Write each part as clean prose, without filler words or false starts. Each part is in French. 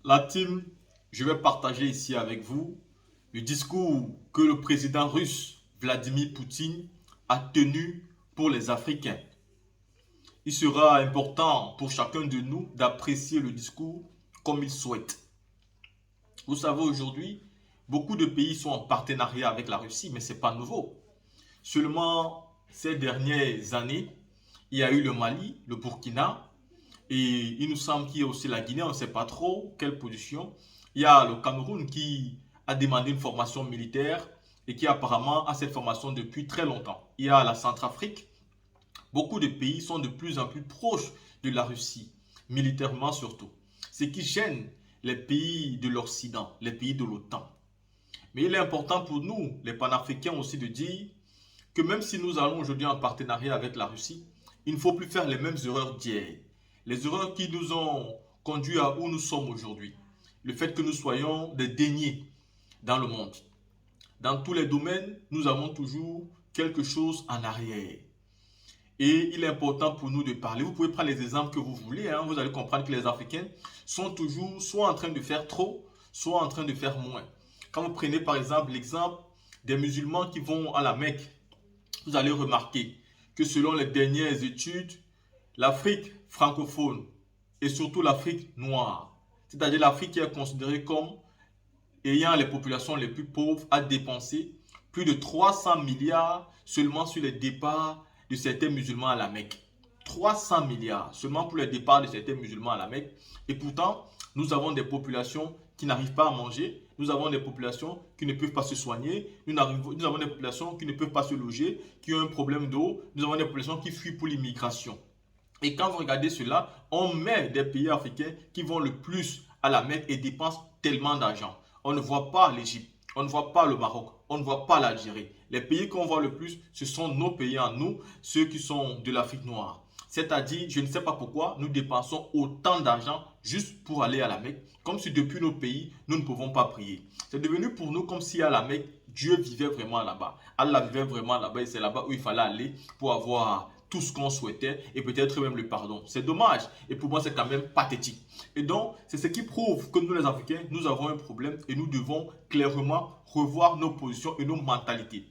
La team, je vais partager ici avec vous le discours que le président russe Vladimir Poutine a tenu pour les Africains. Il sera important pour chacun de nous d'apprécier le discours comme il souhaite. Vous savez, aujourd'hui, beaucoup de pays sont en partenariat avec la Russie, mais ce n'est pas nouveau. Seulement, ces dernières années, il y a eu le Mali, le Burkina, et il nous semble qu'il y a aussi la Guinée, on ne sait pas trop quelle position. Il y a le Cameroun qui a demandé une formation militaire et qui apparemment a cette formation depuis très longtemps. Il y a la Centrafrique. Beaucoup de pays sont de plus en plus proches de la Russie, militairement surtout. Ce qui gêne les pays de l'Occident, les pays de l'OTAN. Mais il est important pour nous, les panafricains aussi, de dire que même si nous allons aujourd'hui en partenariat avec la Russie, il ne faut plus faire les mêmes erreurs d'hier. Les erreurs qui nous ont conduits à où nous sommes aujourd'hui. Le fait que nous soyons des deniers dans le monde. Dans tous les domaines, nous avons toujours quelque chose en arrière. Et il est important pour nous de parler. Vous pouvez prendre les exemples que vous voulez. Vous allez comprendre que les Africains sont toujours soit en train de faire trop, soit en train de faire moins. Quand vous prenez par exemple l'exemple des musulmans qui vont à la Mecque, vous allez remarquer que selon les dernières études, l'Afrique francophone et surtout l'Afrique noire, c'est-à-dire l'Afrique qui est considérée comme ayant les populations les plus pauvres, a dépensé plus de 300 milliards seulement sur les départs de certains musulmans à la Mecque. 300 milliards seulement pour les départs de certains musulmans à la Mecque. Et pourtant, nous avons des populations qui n'arrivent pas à manger, nous avons des populations qui ne peuvent pas se soigner, nous avons des populations qui ne peuvent pas se loger, qui ont un problème d'eau, nous avons des populations qui fuient pour l'immigration. Et quand vous regardez cela, on met des pays africains qui vont le plus à la Mecque et dépensent tellement d'argent. On ne voit pas l'Égypte, on ne voit pas le Maroc, on ne voit pas l'Algérie. Les pays qu'on voit le plus, ce sont nos pays en nous, ceux qui sont de l'Afrique noire. C'est-à-dire, je ne sais pas pourquoi nous dépensons autant d'argent juste pour aller à la Mecque, comme si depuis nos pays, nous ne pouvons pas prier. C'est devenu pour nous comme si à la Mecque, Dieu vivait vraiment là-bas. Allah vivait vraiment là-bas et c'est là-bas où il fallait aller pour avoir tout ce qu'on souhaitait et peut-être même le pardon. C'est dommage et pour moi c'est quand même pathétique. Et donc c'est ce qui prouve que nous les Africains, nous avons un problème et nous devons clairement revoir nos positions et nos mentalités.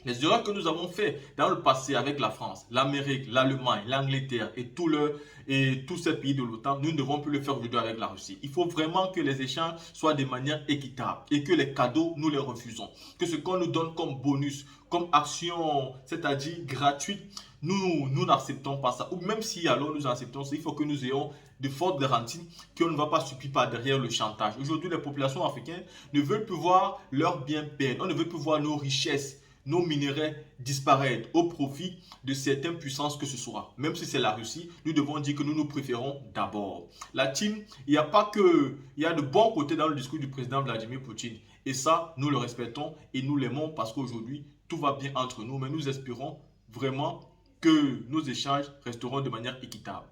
Les erreurs que nous avons faites dans le passé avec la France, l'Amérique, l'Allemagne, l'Angleterre et tous ces pays de l'OTAN, nous ne devons plus le faire aujourd'hui avec la Russie. Il faut vraiment que les échanges soient de manière équitable et que les cadeaux, nous les refusons. Que ce qu'on nous donne comme bonus, comme action, c'est-à-dire gratuite, nous n'acceptons pas ça. Ou même si alors nous acceptons ça, il faut que nous ayons de fortes garanties qu'on ne va pas subir par derrière le chantage. Aujourd'hui, les populations africaines ne veulent plus voir leurs biens perdre. On ne veut plus voir nos richesses, nos minéraux disparaître au profit de certaines puissances que ce soit. Même si c'est la Russie, nous devons dire que nous nous préférons d'abord. La team, il n'y a pas que... Il y a de bons côtés dans le discours du président Vladimir Poutine. Et ça, nous le respectons et nous l'aimons parce qu'aujourd'hui, tout va bien entre nous. Mais nous espérons vraiment que nos échanges resteront de manière équitable.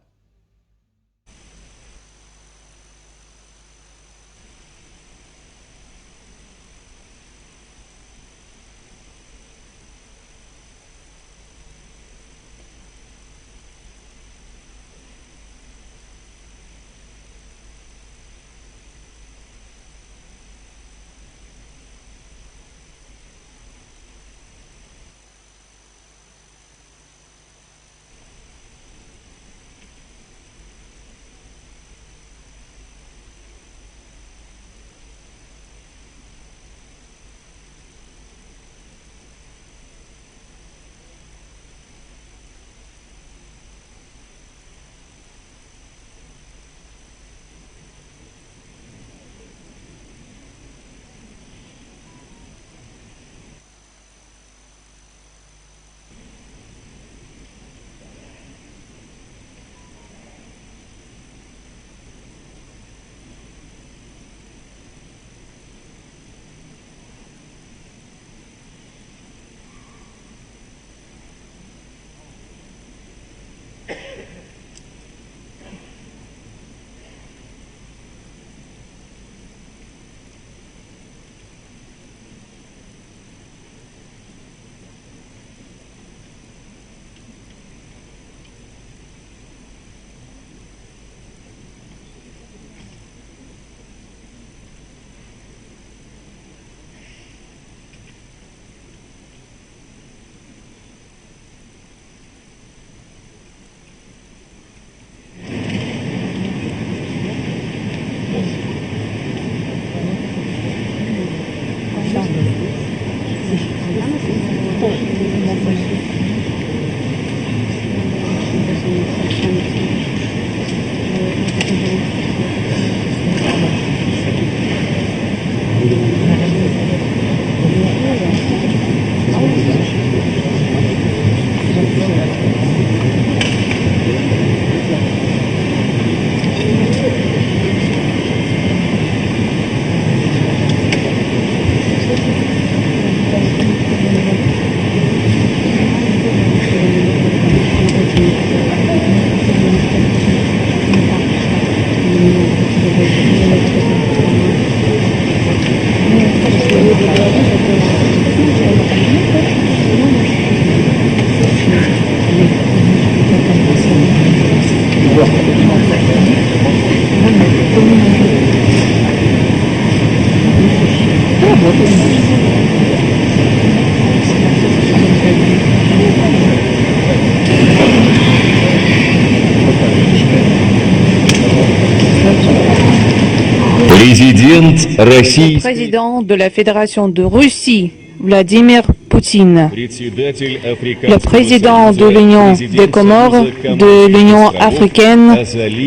Le président de la Fédération de Russie, Vladimir Poutine, le président de l'Union des Comores, de l'Union africaine,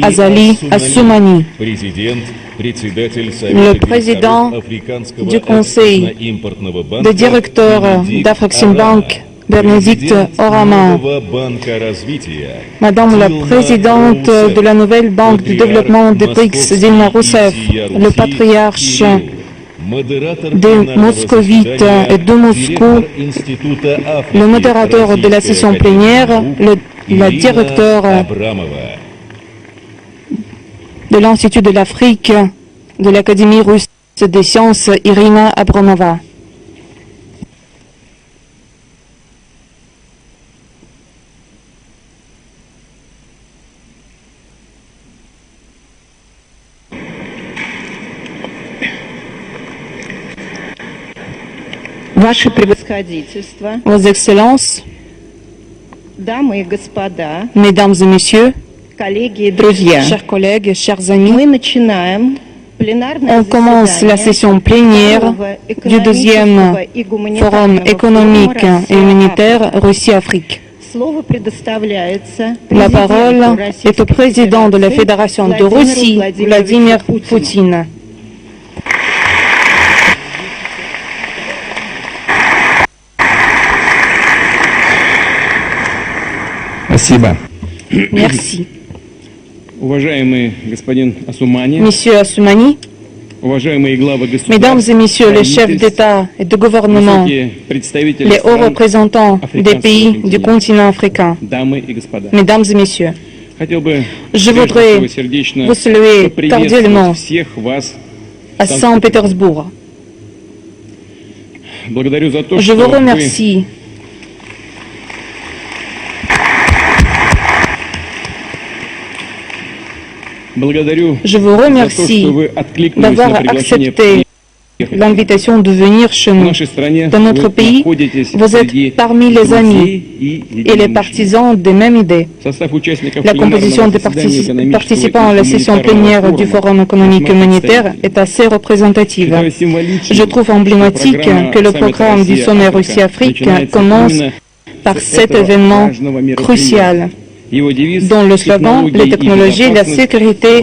Azali Assoumani, le président du conseil des directeurs d'Afreximbank, Bénédicte Orama, Madame la présidente de la nouvelle banque de développement des BRICS, Dilma Rousseff, le patriarche de Moscovite et de Moscou, le modérateur de la session plénière, le directeur de l'Institut de l'Afrique de l'Académie russe des sciences, Irina Abramova. Ваше превосходительство, Vos Excellences, дамы и господа, Mesdames et Messieurs, коллеги и друзья, chers collègues, chers amis, мы начинаем пленарное on commence la заседание session plénière du deuxième Forum économique et humanitaire Russie-Afrique. Слово предоставляется La parole президенту est Российской au président de la Федерации Fédération de Владимиру Russie, Владимировичу Vladimir Путину. Poutine. Спасибо. Merci. Уважаемый господин Асумани, Monsieur Assoumani, уважаемые главы Mesdames et Messieurs les chefs правительств, d'État et de gouvernement, высокие представители les hauts стран, représentants des pays du continent africain, дамы и господа. Mesdames et Messieurs, Хотел бы je прежде voudrais всего сердечно vous saluer cordialement поприветствовать всех вас. à Saint-Pétersbourg. Благодарю за то, Je что vous вы remercie благодарю Je vous за то, remercie что вы откликнулись d'avoir на приглашение accepté приехать. l'invitation de venir chez В nous. нашей стране Dans notre вы pays, находитесь vous среди êtes parmi les друзей amis и et les единомышленников. partisans des mêmes idées. Состав участников La composition des пленарного заседания экономического participants à la и session гуманитарного plénière du форума Forum économique et весьма humanitaire представительна. est assez représentative. Считаю символичным, Je trouve что emblématique программа que le саммита programme du sommet Россия-Африка Russie-Afrique начинается commence именно par с cet этого événement важного мероприятия. crucial, Его девиз dont le slogan « Les technologies et la sécurité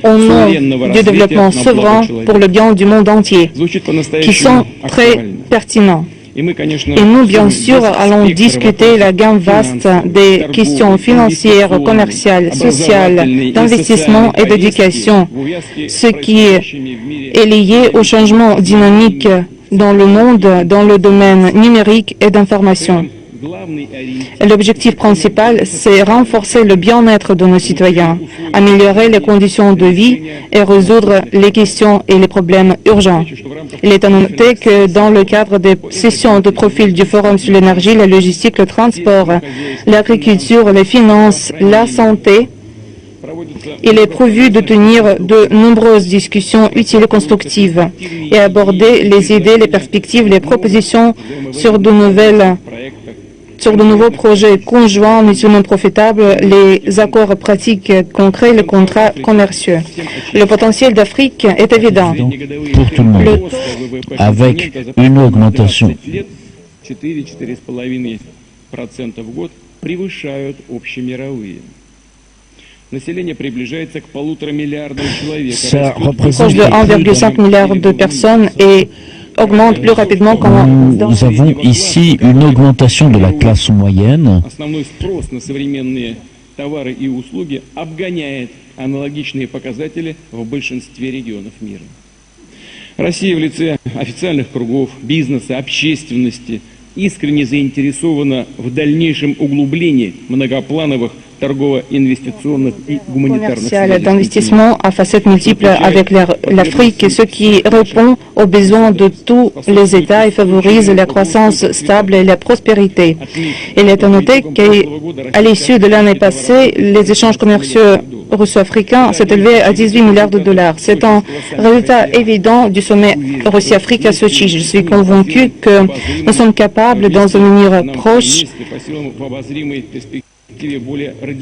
au nom du développement souverain pour le bien du monde entier », звучит qui по-настоящему sont très актуально. pertinents. И мы, конечно, Et nous, bien без sûr, allons спектра discuter la gamme vaste вопросов des торговли, questions financières, инвестиционной, commerciales, sociales, образовательной и d'investissement et социальной d'éducation, повестки в увязке ce с qui происходящими в мире est lié au changement dynamique dans le monde, dans le domaine numérique et d'information. главный ориентир. L'objectif principal, c'est renforcer le bien-être de nos citoyens, améliorer les conditions de vie et résoudre les questions et les problèmes urgents. Il est à noter que dans le cadre des sessions de profil du Forum sur l'énergie, la logistique, le transport, l'agriculture, les finances, la santé, il est prévu de tenir de nombreuses discussions utiles et constructives et aborder les idées, les perspectives, les propositions sur de nouveaux projets conjoints, mutuellement profitables, les accords pratiques concrets, les contrats commerciaux. Le potentiel d'Afrique est évident. Pour tout le monde, avec une augmentation 4,5% в год превышают общемировые. Население приближается к 1,5 миллиарда человек. Ça Proche représente de 1,5 milliard de personnes et augmente plus rapidement qu'en nous avons ici une augmentation de la classe moyenne. Основной спрос на современные товары и услуги обгоняет аналогичные показатели в большинстве регионов мира. Россия в лице официальных кругов, бизнеса, общественности искренне заинтересована в дальнейшем углублении многоплановых торгово-инвестиционных и гуманитарных commercial связей с d'investissement à facettes multiples avec l'Afrique, ce qui répond aux besoins de tous les États et favorise la croissance stable et la prospérité. Il est à noter qu'à l'issue de l'année passée, les échanges commerciaux russo-africains s'est élevé à 18 milliards de dollars. C'est un résultat évident du sommet Russie-Afrique à Sochi. Je suis convaincu que nous sommes capables, dans un avenir proche,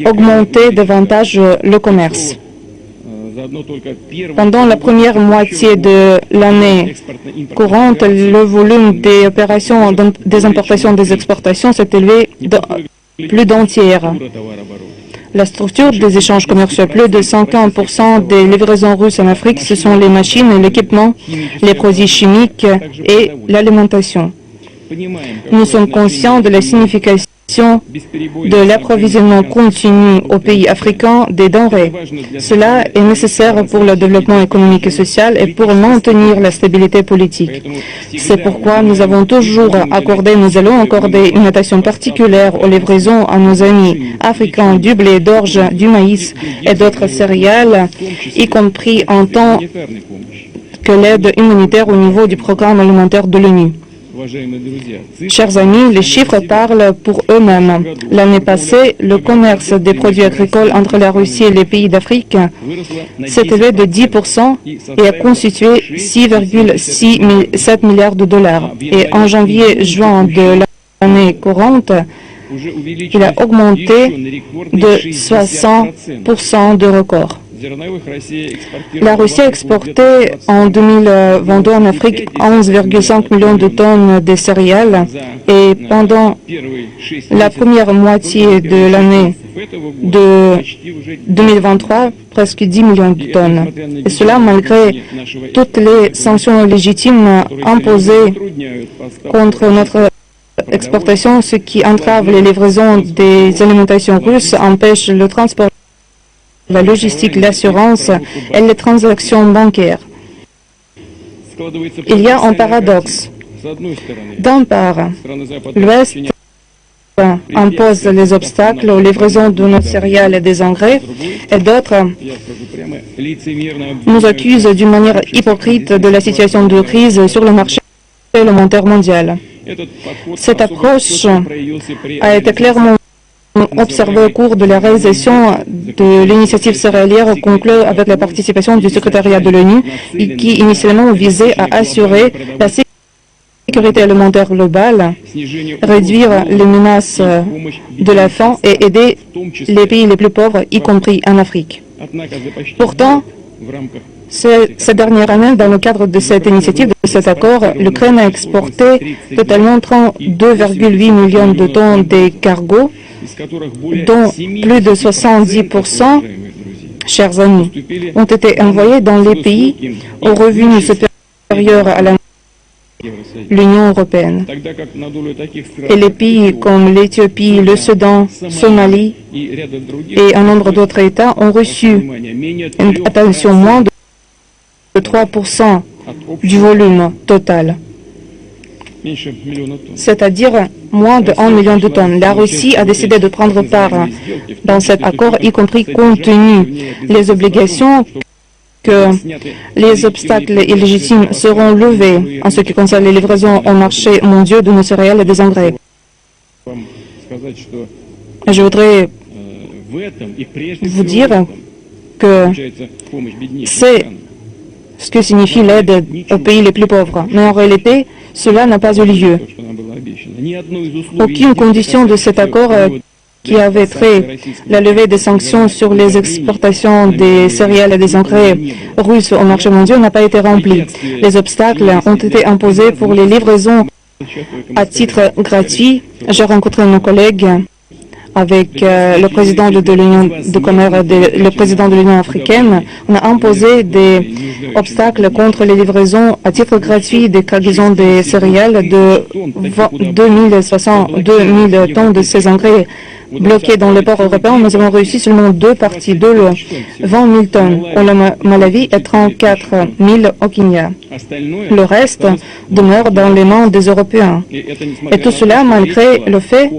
augmenter davantage le commerce. Pendant la première moitié de l'année courante, le volume des opérations des importations et des exportations s'est élevé de plus d'un tiers. La structure des échanges commerciaux, plus de 50% des livraisons russes en Afrique, ce sont les machines, l'équipement, les produits chimiques et l'alimentation. Nous sommes conscients de la signification de l'approvisionnement continu aux pays africains des denrées. Cela est nécessaire pour le développement économique et social et pour maintenir la stabilité politique. C'est pourquoi nous avons toujours accordé, nous allons accorder une attention particulière aux livraisons à nos amis africains du blé, d'orge, du maïs et d'autres céréales, y compris en tant que l'aide humanitaire au niveau du programme alimentaire de l'ONU. Chers amis, les chiffres parlent pour eux-mêmes. L'année passée, le commerce des produits agricoles entre la Russie et les pays d'Afrique s'est élevé de 10% et a constitué 6,7 milliards de dollars. Et en janvier-juin de l'année courante, il a augmenté de 60% de record. La Russie a exporté en 2022 en Afrique 11,5 millions de tonnes de céréales et pendant la première moitié de l'année de 2023, presque 10 millions de tonnes. Et cela malgré toutes les sanctions légitimes imposées contre notre exportation, ce qui entrave les livraisons des alimentations russes, empêche le transport, la logistique, l'assurance et les transactions bancaires. Il y a un paradoxe. D'une part, l'Ouest impose les obstacles aux livraisons de nos céréales et des engrais, et d'autres nous accusent d'une manière hypocrite de la situation de crise sur le marché alimentaire mondial. Cette approche a été clairement observé au cours de la réalisation de l'initiative céréalière conclue avec la participation du secrétariat de l'ONU qui initialement visait à assurer la sécurité alimentaire globale, réduire les menaces de la faim et aider les pays les plus pauvres, y compris en Afrique. Pourtant, cette dernière année, dans le cadre de cette initiative, de cet accord, l'Ukraine a exporté totalement 32,8 millions de tonnes de cargos, dont plus de 70%, chers amis, ont été envoyés dans les pays aux revenus supérieurs à l'Union européenne. Et les pays comme l'Éthiopie, le Soudan, Somalie et un nombre d'autres États ont reçu une attention moins de 3% du volume total, c'est-à-dire moins de 1 million de tonnes. La Russie a décidé de prendre part dans cet accord, y compris compte tenu les obligations que les obstacles illégitimes seront levés en ce qui concerne les livraisons au marché mondial de nos céréales et des engrais. Je voudrais vous dire que c'est ce que signifie l'aide aux pays les plus pauvres. Mais en réalité, cela n'a pas eu lieu. Aucune condition de cet accord qui avait trait la levée des sanctions sur les exportations des céréales et des engrais russes au marché mondial n'a pas été remplie. Les obstacles ont été imposés pour les livraisons à titre gratuit. J'ai rencontré nos collègues avec le président de l'Union de commerce, le président de l'Union africaine. On a imposé des obstacles contre les livraisons à titre gratuit des cargaisons de céréales de 2000 tonnes de ces engrais bloqués dans le port européen. Nous avons réussi seulement deux parties de l'eau, 20 000 tonnes au Malawi et 34 000 au Kenya. Le reste demeure dans les mains des Européens. Et tout cela malgré le fait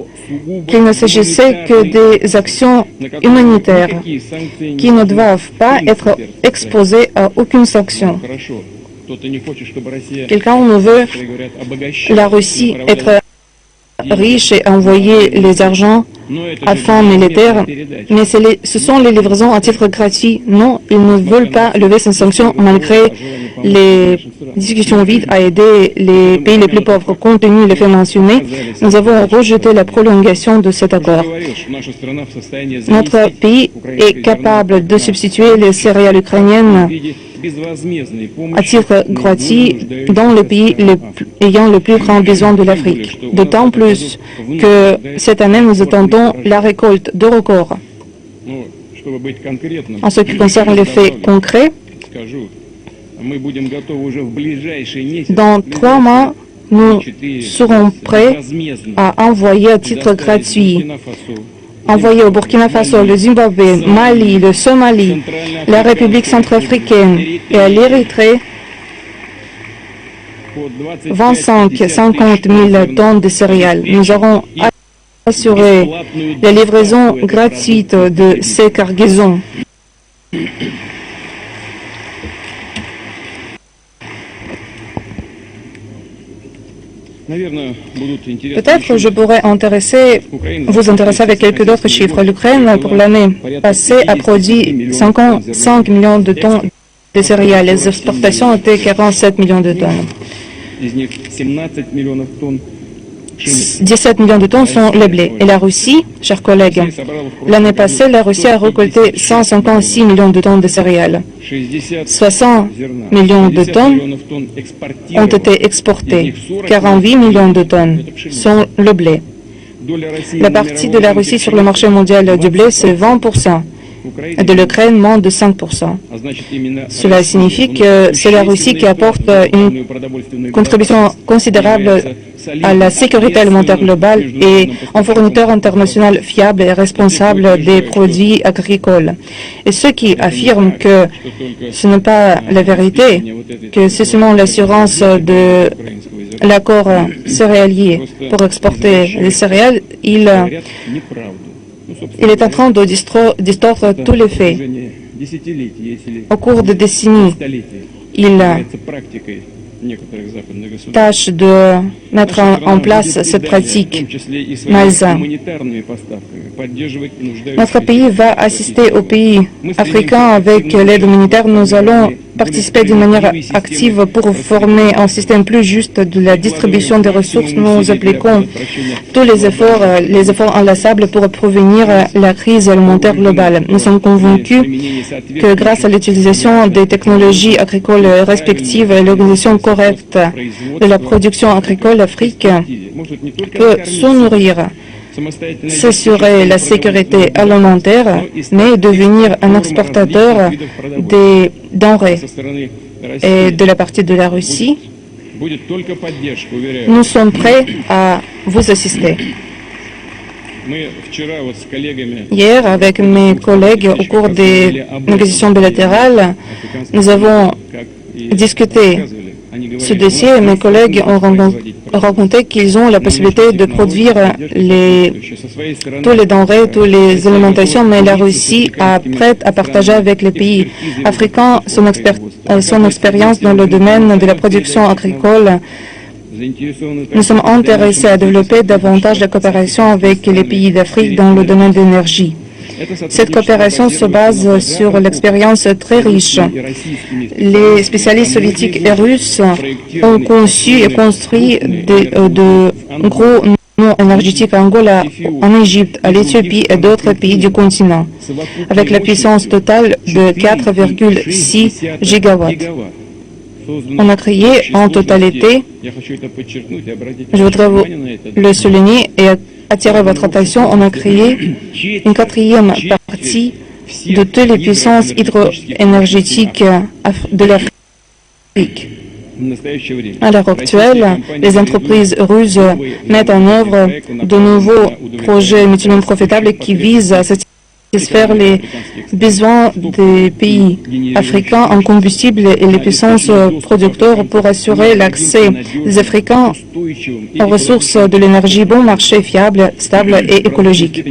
qu'il ne s'agissait que des actions humanitaires qui ne doivent pas être exposées à aucune sanction. Quelqu'un ne veut la Russie être riche et envoyer les argents à fins militaires, mais ce sont les livraisons à titre gratuit. Non, ils ne veulent pas lever ces sanctions malgré les discussions vides à aider les pays les plus pauvres. Compte tenu des faits mentionnés, nous avons rejeté la prolongation de cet accord. Notre pays est capable de substituer les céréales ukrainiennes à titre gratuit dans les pays ayant le plus grand besoin de l'Afrique. D'autant plus que cette année, nous attendons la récolte de records. En ce qui concerne les faits concrets, dans 3 mois, nous serons prêts à envoyer à titre gratuit envoyé au Burkina Faso, le Zimbabwe, Mali, le Somalie, la République centrafricaine et à l'Érythrée 25-50 000 tonnes de céréales. Nous aurons assuré la livraison gratuite de ces cargaisons. Peut-être je pourrais vous intéresser avec quelques d'autres chiffres. L'Ukraine, pour l'année passée, a produit 55 millions de tonnes de céréales. Les exportations étaient 47 millions de tonnes. 17 millions de tonnes sont le blé. Et la Russie, chers collègues, l'année passée, la Russie a récolté 156 millions de tonnes de céréales. 60 millions de tonnes ont été exportées. 48 millions de tonnes sont le blé. La partie de la Russie sur le marché mondial du blé, c'est 20%. Et de l'Ukraine, moins de 5%. Cela signifie que c'est la Russie qui apporte une contribution considérable à la sécurité alimentaire globale et un fournisseur international fiable et responsable des produits agricoles. Et ceux qui affirment que ce n'est pas la vérité, que c'est seulement l'assurance de l'accord céréalier pour exporter les céréales, il est en train de distordre tous les faits. Au cours de décennies, il tâche de mettre en place cette pratique malsaine. Notre pays va assister aux pays africains avec l'aide humanitaire. Nous allons participer d'une manière active pour former un système plus juste de la distribution des ressources. Nous appliquons tous les efforts inlassables pour prévenir la crise alimentaire globale. Nous sommes convaincus que grâce à l'utilisation des technologies agricoles respectives et l'organisation correcte de la production agricole, l'Afrique peut se nourrir, s'assurer la sécurité alimentaire, mais devenir un exportateur des denrées. Et de la partie de la Russie, nous sommes prêts à vous assister. Hier, avec mes collègues, au cours des négociations bilatérales, nous avons discuté ce dossier. Mes collègues ont raconté qu'ils ont la possibilité de produire tous les denrées, toutes les alimentations, mais la Russie est prête à partager avec les pays africains son expérience dans le domaine de la production agricole. Nous sommes intéressés à développer davantage la coopération avec les pays d'Afrique dans le domaine de l'énergie. Cette coopération se base sur l'expérience très riche. Les spécialistes soviétiques et russes ont conçu et construit de gros noms énergétiques en Angola, en Égypte, à l'Éthiopie et d'autres pays du continent, avec la puissance totale de 4,6 gigawatts. On a créé en totalité, je voudrais vous le souligner et attirer votre attention, on a créé une 4e partie de toutes les puissances hydroénergétiques de l'Afrique. À l'heure actuelle, les entreprises russes mettent en œuvre de nouveaux projets mutuellement profitables qui visent à satisfaire les besoins des pays africains en combustible et les puissances producteurs pour assurer l'accès des Africains aux ressources de l'énergie bon marché, fiable, stable et écologique.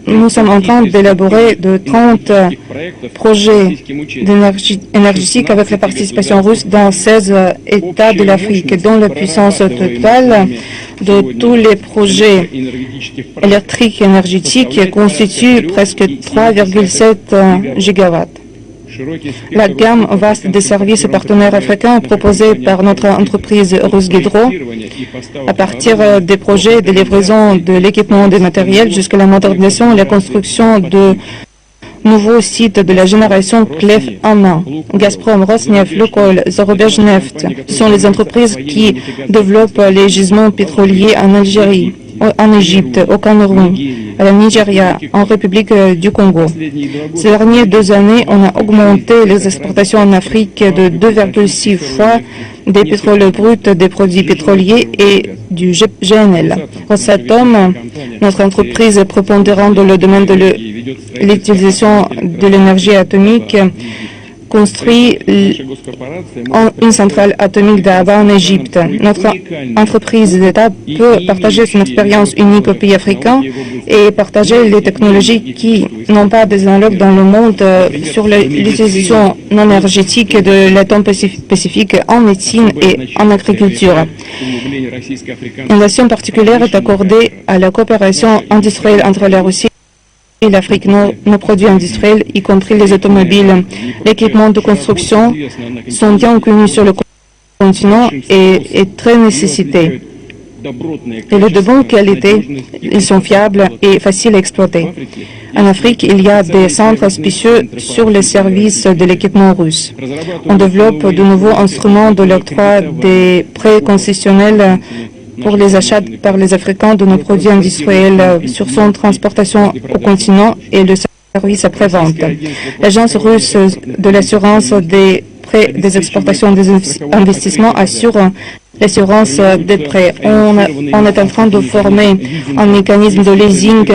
Nous sommes en train d'élaborer de 30 projets énergétiques avec la participation russe dans 16 États de l'Afrique, dont la puissance totale de tous les projets électriques et énergétiques constitue presque 3,7 gigawatts. La gamme vaste des services partenaires africains proposés par notre entreprise Rusgidro, à partir des projets de livraison de l'équipement et des matériels jusqu'à la modernisation et la construction de nouveaux sites de la génération CLEF en un. Gazprom, Rosneft, Lukoil, Zarubezhneft sont les entreprises qui développent les gisements pétroliers en Algérie, en Égypte, au Cameroun, à Nigeria, en République du Congo. Ces dernières 2 années, on a augmenté les exportations en Afrique de 2,6 fois des pétroles bruts, des produits pétroliers et du GNL. Rosatom, notre entreprise prépondérante dans le domaine de l'utilisation de l'énergie atomique, construit une centrale atomique d'Aba en Égypte. Notre entreprise d'État peut partager son expérience unique aux pays africains et partager les technologies qui n'ont pas des analogues dans le monde sur l'utilisation non énergétique de l'atome pacifique en médecine et en agriculture. Une mention particulière est accordée à la coopération industrielle entre la Russie et l'Afrique. Nos produits industriels, y compris les automobiles, l'équipement de construction, sont bien connus sur le continent et très nécessités. Et de bonne qualité, ils sont fiables et faciles à exploiter. En Afrique, il y a des centres spéciaux sur les services de l'équipement russe. On développe de nouveaux instruments de l'octroi des prêts concessionnels pour les achats par les Africains de nos produits industriels sur son transportation au continent et le service après-vente. L'agence russe de l'assurance des prêts, des exportations et des investissements assure l'assurance des prêts. On est en train de former un mécanisme de leasing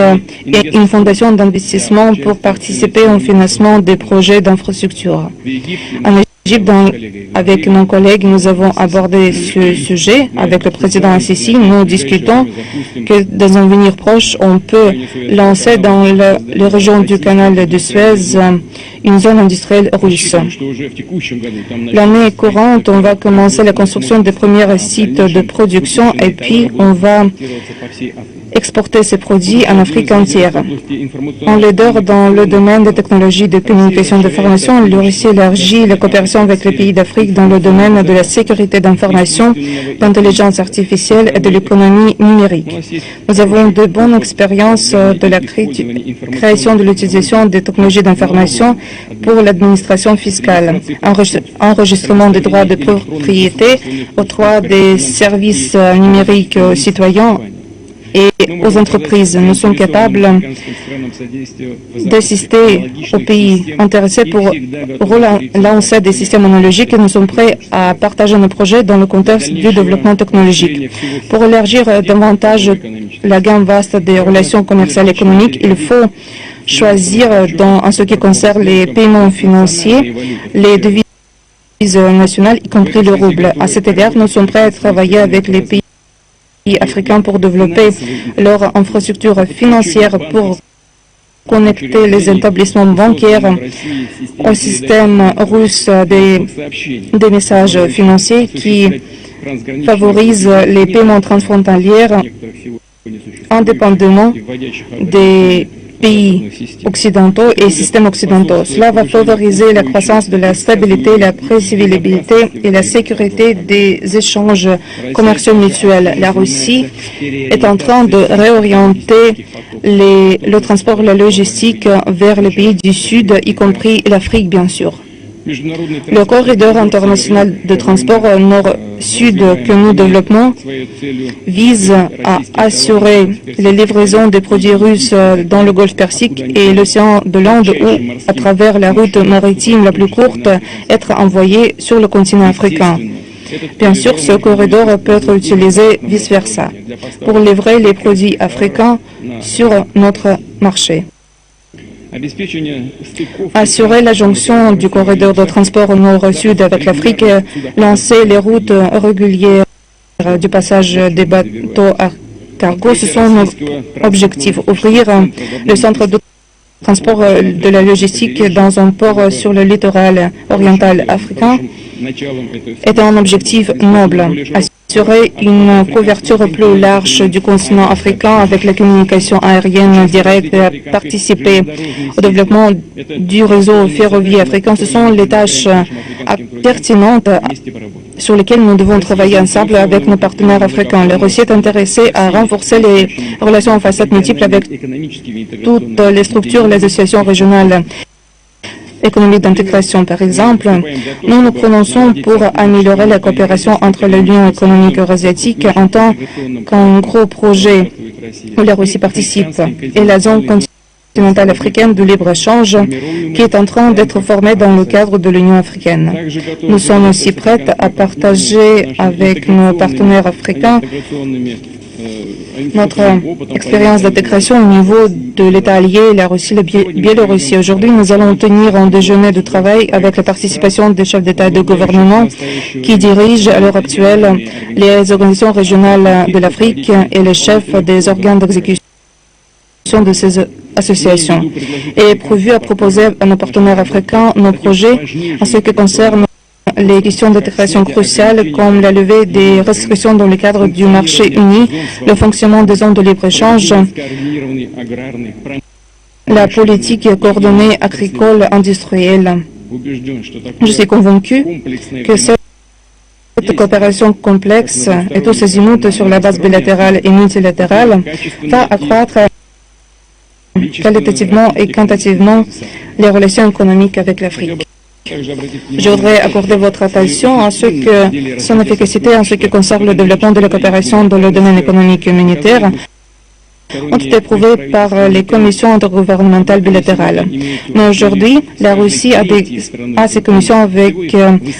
et une fondation d'investissement pour participer au financement des projets d'infrastructure. En Égypte, avec mon collègue, nous avons abordé ce sujet avec le président Assisi. Nous discutons que dans un avenir proche, on peut lancer dans les régions du canal de Suez une zone industrielle russe. L'année courante, on va commencer la construction des premiers sites de production et puis on va exporter ces produits en Afrique entière. En leader dans le domaine des technologies de communication d'information, la Russie élargit la coopération avec les pays d'Afrique dans le domaine de la sécurité d'information, d'intelligence artificielle et de l'économie numérique. Nous avons de bonnes expériences de la création de l'utilisation des technologies d'information pour l'administration fiscale, enregistrement des droits de propriété, octroi des services numériques aux citoyens et aux entreprises. Nous sommes capables d'assister aux pays intéressés pour relancer des systèmes analogiques et nous sommes prêts à partager nos projets dans le contexte du développement technologique. Pour élargir davantage la gamme vaste des relations commerciales et économiques, il faut choisir, en ce qui concerne les paiements financiers, les devises nationales, y compris le rouble. À cet égard, nous sommes prêts à travailler avec les pays africains pour développer leur infrastructure financière pour connecter les établissements bancaires au système russe des messages financiers qui favorise les paiements transfrontaliers indépendamment des pays occidentaux et systèmes occidentaux. Cela va favoriser la croissance de la stabilité, la prévisibilité et la sécurité des échanges commerciaux mutuels. La Russie est en train de réorienter le transport et la logistique vers les pays du Sud, y compris l'Afrique, bien sûr. Le corridor international de transport nord-sud que nous développons vise à assurer les livraisons des produits russes dans le Golfe Persique et l'océan de l'Inde ou, à travers la route maritime la plus courte, être envoyés sur le continent africain. Bien sûr, ce corridor peut être utilisé vice-versa pour livrer les produits africains sur notre marché. Assurer la jonction du corridor de transport nord-sud avec l'Afrique et lancer les routes régulières du passage des bateaux à cargo, ce sont nos objectifs. Ouvrir le centre de transport de la logistique dans un port sur le littoral oriental africain est un objectif noble. Assurer une couverture plus large du continent africain avec la communication aérienne directe et participer au développement du réseau ferroviaire africain, ce sont les tâches pertinentes sur lesquelles nous devons travailler ensemble avec nos partenaires africains. La Russie est intéressée à renforcer les relations en façade multiples avec toutes les structures, les associations régionales économique d'intégration, par exemple. Nous nous prononçons pour améliorer la coopération entre l'Union économique eurasiatique en tant qu'un gros projet où la Russie participe et la zone continentale africaine de libre-échange qui est en train d'être formée dans le cadre de l'Union africaine. Nous sommes aussi prêts à partager avec nos partenaires africains notre expérience d'intégration au niveau de l'État allié, la Russie et la Biélorussie. Aujourd'hui, nous allons tenir un déjeuner de travail avec la participation des chefs d'État et de gouvernement qui dirigent à l'heure actuelle les organisations régionales de l'Afrique et les chefs des organes d'exécution de ces associations. Et est prévu à proposer à nos partenaires africains nos projets en ce qui concerne les questions d'intégration cruciales comme la levée des restrictions dans le cadre du marché uni, le fonctionnement des zones de libre-échange, la politique coordonnée agricole industrielle. Je suis convaincu que cette coopération complexe et tous azimuts sur la base bilatérale et multilatérale va accroître qualitativement et quantitativement les relations économiques avec l'Afrique. Je voudrais accorder votre attention à ce que son efficacité en ce qui concerne le développement de la coopération dans le domaine économique et humanitaire ont été prouvées par les commissions intergouvernementales bilatérales. Mais aujourd'hui, la Russie a ces commissions avec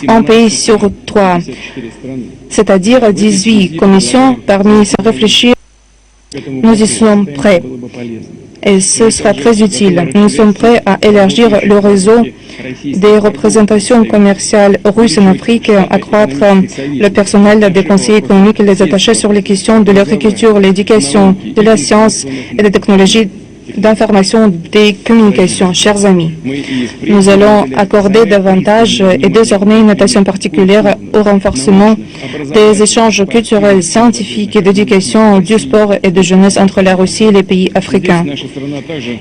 un pays sur 3, c'est-à-dire 18 commissions. Parmi ces réfléchir, nous y sommes prêts. Et ce sera très utile. Nous sommes prêts à élargir le réseau des représentations commerciales russes en Afrique, accroître le personnel des conseillers économiques et les attacher sur les questions de l'agriculture, l'éducation, de la science et des technologies d'information des communications. Chers amis, nous allons accorder davantage et désormais une attention particulière au renforcement des échanges culturels, scientifiques et d'éducation, du sport et de jeunesse entre la Russie et les pays africains.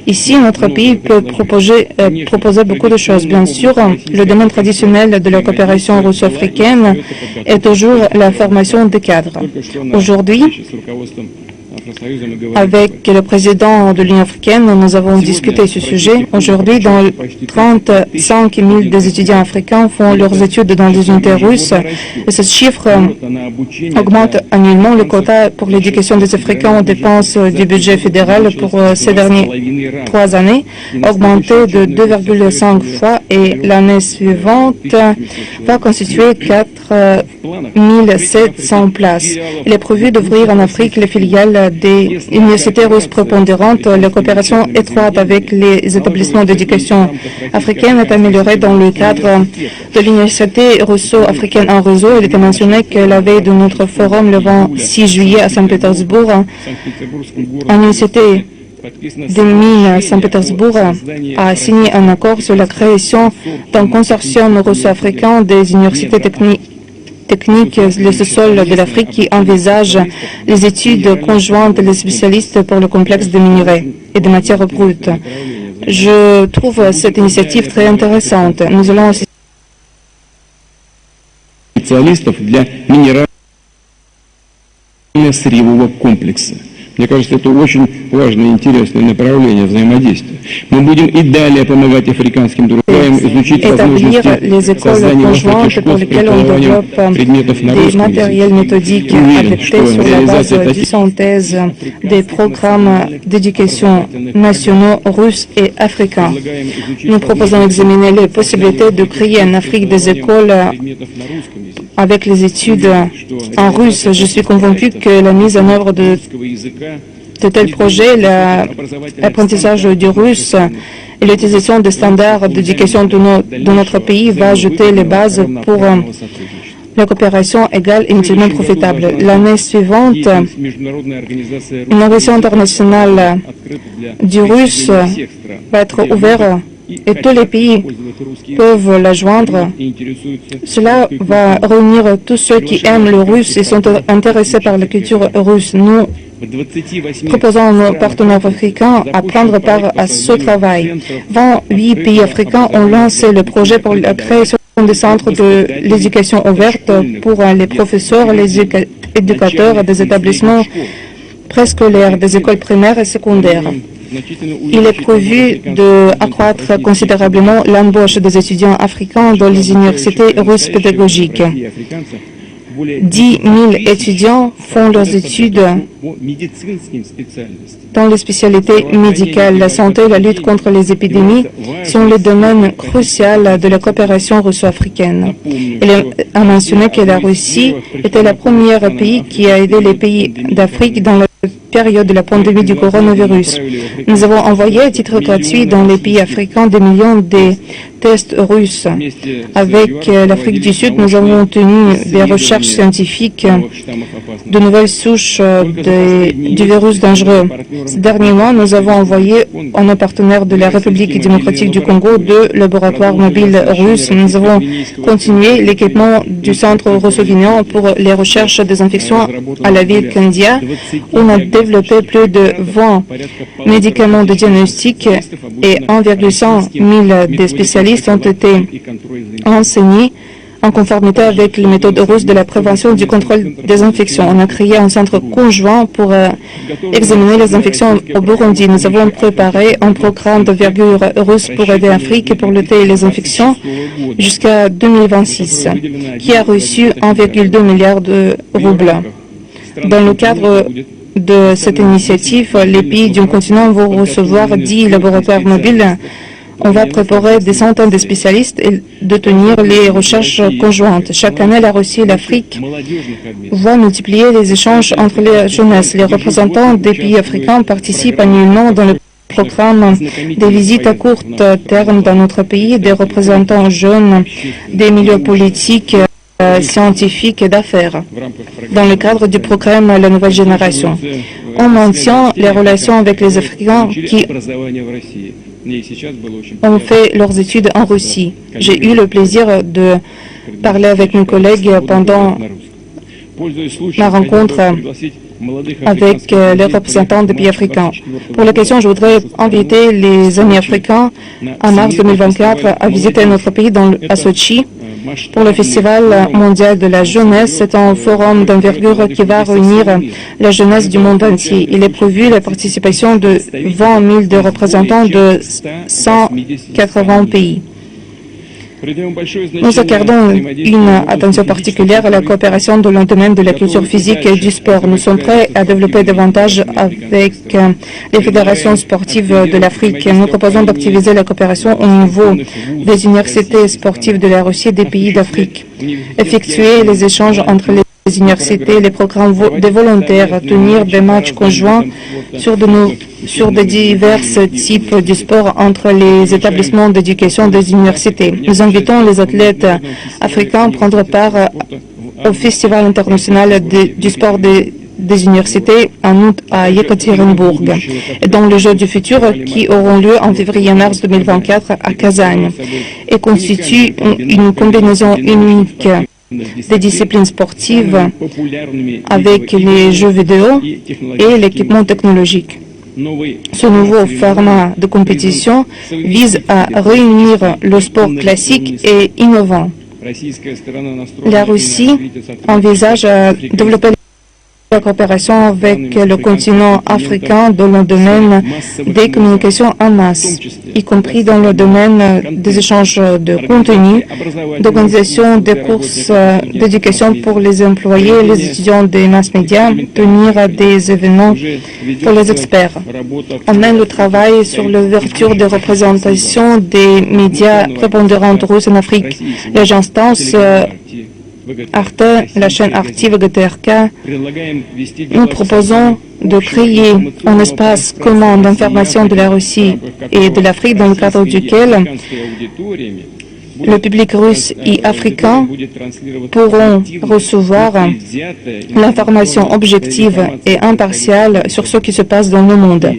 Ici, notre pays peut proposer beaucoup de choses. Bien sûr, le domaine traditionnel de la coopération russo-africaine est toujours la formation des cadres. Aujourd'hui, avec le président de l'Union africaine, nous avons discuté ce sujet. Aujourd'hui, 35 000 des étudiants africains font leurs études dans les unités russes. Et ce chiffre augmente annuellement. Le quota pour l'éducation des Africains aux dépenses du budget fédéral pour ces dernières 3 années a augmenté de 2,5 fois et l'année suivante va constituer 4 700 places. Il est prévu d'ouvrir en Afrique les filiales des universités russes prépondérantes. La coopération étroite avec les établissements d'éducation africaine est améliorée dans le cadre de l'université russo-africaine en réseau. Il était mentionné que la veille de notre forum le 26 juillet à Saint-Pétersbourg, l'université des mines Saint-Pétersbourg a signé un accord sur la création d'un consortium russo-africain des universités techniques le sous-sol de l'Afrique qui envisage les études conjointes des spécialistes pour le complexe de minerais et de matières brutes. Je trouve cette initiative très intéressante. Nous allons aussi специалистов для минерально-сырьевого комплекса. Мне кажется, это очень важное и интересное направление взаимодействия. Мы будем и далее помогать африканским друзьям изучить возможности создания восточных школ с преподаванием предметов на русском matériels méthodiques adaptés sur la base de synthèse des programmes d'éducation nationaux russes et africains. Nous proposons d'examiner les possibilités de créer en Afrique des écoles avec les études en russe. Je suis convaincu que la mise en œuvre de tels projets, l'apprentissage du russe et l'utilisation des standards d'éducation de notre pays va jeter les bases pour la coopération égale et mutuellement profitable. L'année suivante, une organisation internationale du russe va être ouverte et tous les pays peuvent la joindre. Cela va réunir tous ceux qui aiment le russe et sont intéressés par la culture russe. Nous proposons à nos partenaires africains à prendre part à ce travail. 28 pays africains ont lancé le projet pour la création des centres de l'éducation ouverte pour les professeurs, les éducateurs des établissements préscolaires, des écoles primaires et secondaires. Il est prévu d'accroître considérablement l'embauche des étudiants africains dans les universités russes pédagogiques. 10 000 étudiants font leurs études dans les spécialités médicales. La santé et la lutte contre les épidémies sont les domaines cruciaux de la coopération russo-africaine. Il est à mentionner que la Russie était le premier pays qui a aidé les pays d'Afrique dans la période de la pandémie du coronavirus. Nous avons envoyé à titre gratuit dans les pays africains des millions de tests russes. Avec l'Afrique du Sud, nous avons tenu des recherches scientifiques de nouvelles souches du virus dangereux. Ces derniers mois, nous avons envoyé à nos partenaires de la République démocratique du Congo 2 laboratoires mobiles russes. Nous avons continué l'équipement du centre russo-guinéen pour les recherches des infections à la ville Kandia. On a développé plus de 20 médicaments de diagnostic et 1,5 000 des spécialistes ont été enseignés en conformité avec les méthodes russes de la prévention et du contrôle des infections. On a créé un centre conjoint pour examiner les infections au Burundi. Nous avons préparé un programme d'envergure russe pour aider l'Afrique et pour lutter les infections jusqu'à 2026, qui a reçu 1,2 milliard de roubles. Dans le cadre de cette initiative, les pays du continent vont recevoir 10 laboratoires mobiles. On va préparer des centaines de spécialistes et de tenir les recherches conjointes. Chaque année, la Russie et l'Afrique vont multiplier les échanges entre les jeunesses. Les représentants des pays africains participent annuellement dans le programme des visites à court terme dans notre pays, des représentants jeunes des milieux politiques, scientifiques et d'affaires, dans le cadre du programme La Nouvelle Génération. On maintient les relations avec les Africains qui ont fait leurs études en Russie. J'ai eu le plaisir de parler avec mes collègues pendant ma rencontre avec les représentants des pays africains. Pour la question, je voudrais inviter les amis africains en mars 2024 à visiter notre pays à Sochi pour le Festival mondial de la jeunesse. C'est un forum d'envergure qui va réunir la jeunesse du monde entier. Il est prévu la participation de 20 000 de représentants de 180 pays. Nous accordons une attention particulière à la coopération dans le domaine de la culture physique et du sport. Nous sommes prêts à développer davantage avec les fédérations sportives de l'Afrique. Nous proposons d'activiser la coopération au niveau des universités sportives de la Russie et des pays d'Afrique. Effectuer les échanges entre les universités, les programmes des volontaires, tenir des matchs conjoints sur de divers types de sport entre les établissements d'éducation des universités. Nous invitons les athlètes africains à prendre part au Festival international du sport des universités en août à Yekaterinbourg et dans les Jeux du futur qui auront lieu en février-mars 2024 à Kazan et constituent une combinaison unique des disciplines sportives avec les jeux vidéo et l'équipement technologique. Ce nouveau format de compétition vise à réunir le sport classique et innovant. La Russie envisage de développer la coopération avec le continent africain dans le domaine des communications en masse, y compris dans le domaine des échanges de contenu, d'organisation des courses d'éducation pour les employés et les étudiants des mass médias, tenir des événements pour les experts. On mène le travail sur l'ouverture des représentations des médias prépondérants russes en Afrique. Les instances Arte, la chaîne Arte VGTRK, Предлагаем ввести nous дела proposons de créer un espace commun d'information de la Russie et de l'Afrique dans le cadre duquel le public russe et africain pourront recevoir l'information objective et impartiale sur ce qui se passe dans le monde.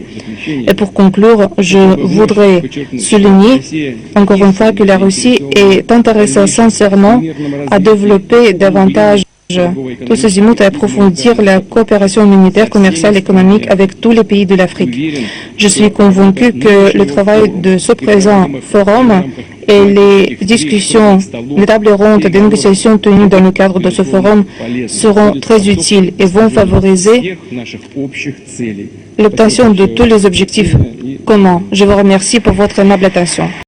Et pour conclure, je voudrais souligner encore une fois que la Russie est intéressée sincèrement à développer davantage tous ces azimuts et approfondir la coopération humanitaire, commerciale et économique avec tous les pays de l'Afrique. Je suis convaincu que le travail de ce présent forum et les discussions, les tables rondes des négociations tenues dans le cadre de ce forum seront très utiles et vont favoriser l'obtention de tous les objectifs communs. Je vous remercie pour votre aimable attention.